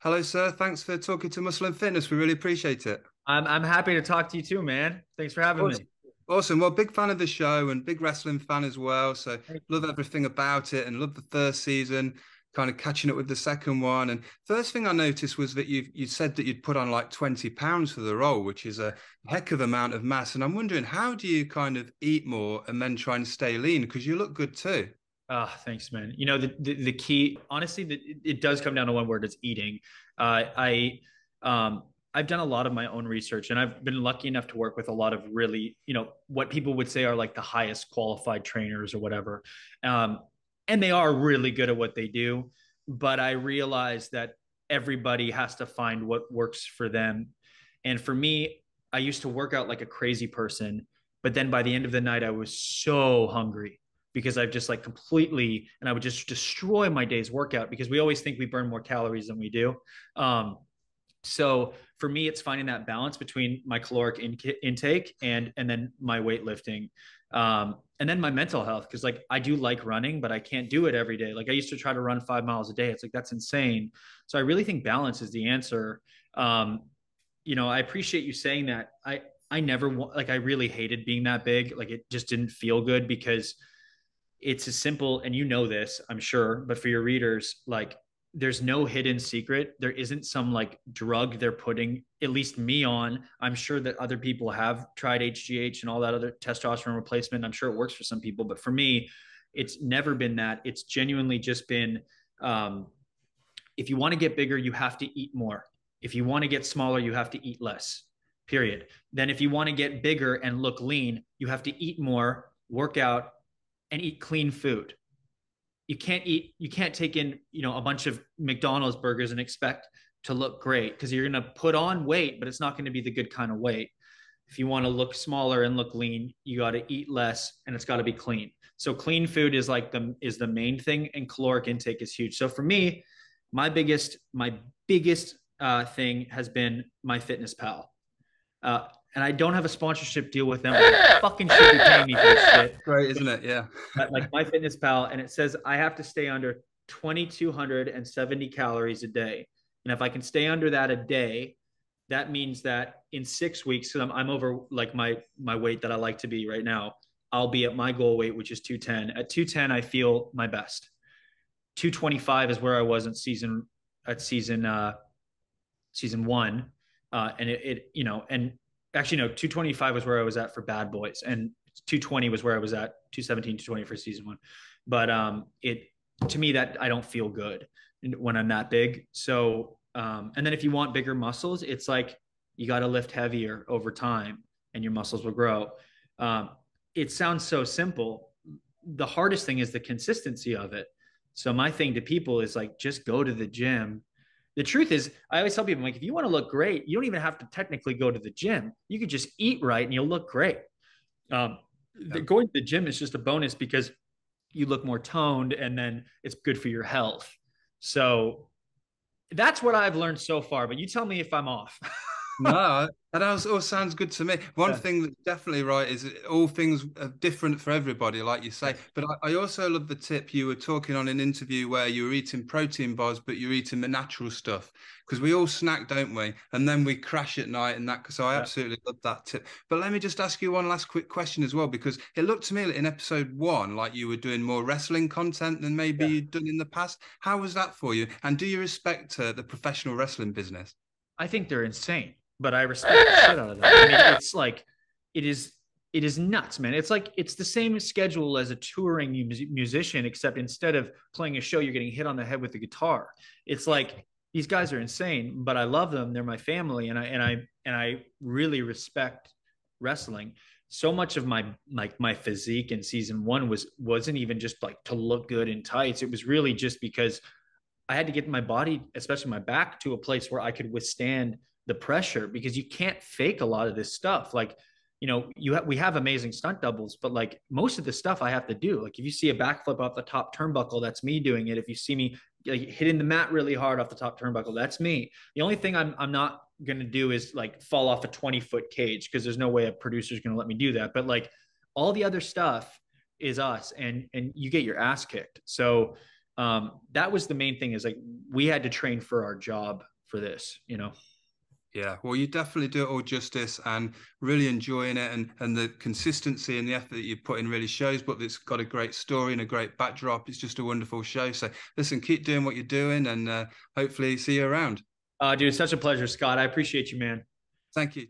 Hello, sir. Thanks for talking to Muscle and Fitness. We really appreciate it. I'm happy to talk to you too, man. Thanks for having Awesome. me. Awesome. Well, big fan of the show and big wrestling fan as well. So love everything about it and love the first season, kind of catching up with the second one. And first thing I noticed was that you said that you'd put on like 20 pounds for the role, which is a heck of amount of mass. And I'm wondering, how do you kind of eat more and then try and stay lean? Because you look good too. Thanks, man. You know, the key, honestly, it does come down to one word. It's eating. I've done a lot of my own research, and I've been lucky enough to work with a lot of really, what people would say are like the highest qualified trainers or whatever. Um, and they are really good at what they do. But I realize that everybody has to find what works for them. And for me, I used to work out like a crazy person, but then by the end of the night, I was so hungry because I've just like completely, and I would just destroy my day's workout because we always think we burn more calories than we do. Um, so for me, it's finding that balance between my caloric intake and then my weightlifting, and then my mental health. Because like I do like running, but I can't do it every day. Like I used to try to run 5 miles a day. It's like that's insane. So I really think balance is the answer. Um, I appreciate you saying that. I never like I really hated being that big. Like it just didn't feel good because it's as simple, and you know this, I'm sure, but for your readers, like there's no hidden secret. There isn't some like drug they're putting at least me on. I'm sure that other people have tried HGH and all that other testosterone replacement. I'm sure it works for some people, but for me, it's never been that. It's genuinely just been um, if you want to get bigger, you have to eat more. If you want to get smaller, you have to eat less. Period. Then if you want to get bigger and look lean, you have to eat more, work out, and eat clean food. You can't take in, a bunch of McDonald's burgers and expect to look great because you're going to put on weight, but it's not going to be the good kind of weight. If you want to look smaller and look lean, you got to eat less and it's got to be clean. So clean food is like the main thing, and caloric intake is huge. So for me, my biggest thing has been my fitness pal. And I don't have a sponsorship deal with them. They fucking should be paying me for this shit. Great, isn't it? Yeah. Like my fitness pal, and it says I have to stay under 2,270 calories a day. And if I can stay under that a day, that means that in 6 weeks, because I'm over like my weight that I like to be right now, I'll be at my goal weight, which is 210. At 210, I feel my best. 225 is where I was in season one. And and actually no, 225 was where I was at for Bad Boys, and 220 was where I was at, 217, 220 for season one. But it to me that I don't feel good when I'm that big. So and then if you want bigger muscles, it's like you got to lift heavier over time, and your muscles will grow. Um, it sounds so simple. The hardest thing is the consistency of it. So my thing to people is like, just go to the gym. The truth is, I always tell people, like, if you want to look great, you don't even have to technically go to the gym. You could just eat right and you'll look great. Um, Yeah. Going to the gym is just a bonus because you look more toned and then it's good for your health. So that's what I've learned so far. But you tell me if I'm off. No, that all sounds good to me. One Yeah. thing that's definitely right is that all things are different for everybody, like you say. Yes. But I also love the tip you were talking on an interview where you were eating protein bars, but you're eating the natural stuff. Because we all snack, don't we? And then we crash at night and that. So I Yeah. absolutely love that tip. But let me just ask you one last quick question as well, because it looked to me in episode one like you were doing more wrestling content than maybe Yeah. you'd done in the past. How was that for you? And do you respect the professional wrestling business? I think they're insane, but I respect the shit out of them. I mean, it's like it is it is nuts, man. It's like it's the same schedule as a touring musician, except instead of playing a show, you're getting hit on the head with the guitar. It's like these guys are insane, but I love them. They're my family, and I really respect wrestling. So much of my physique in season one wasn't even just like to look good in tights. It was really just because I had to get my body, especially my back, to a place where I could withstand the pressure because you can't fake a lot of this stuff. Like, we have amazing stunt doubles, but like most of the stuff I have to do, like if you see a backflip off the top turnbuckle, that's me doing it. If you see me like hitting the mat really hard off the top turnbuckle, that's me. The only thing I'm not gonna do is like fall off a 20-foot cage because there's no way a producer's gonna let me do that. But like all the other stuff is us, and you get your ass kicked. So That was the main thing, is like we had to train for our job for this, Yeah, well, you definitely do it all justice, and really enjoying it, and the consistency and the effort that you put in really shows. But it's got a great story and a great backdrop. It's just a wonderful show. So listen, keep doing what you're doing, and hopefully see you around. Dude, it's such a pleasure, Scott. I appreciate you, man. Thank you.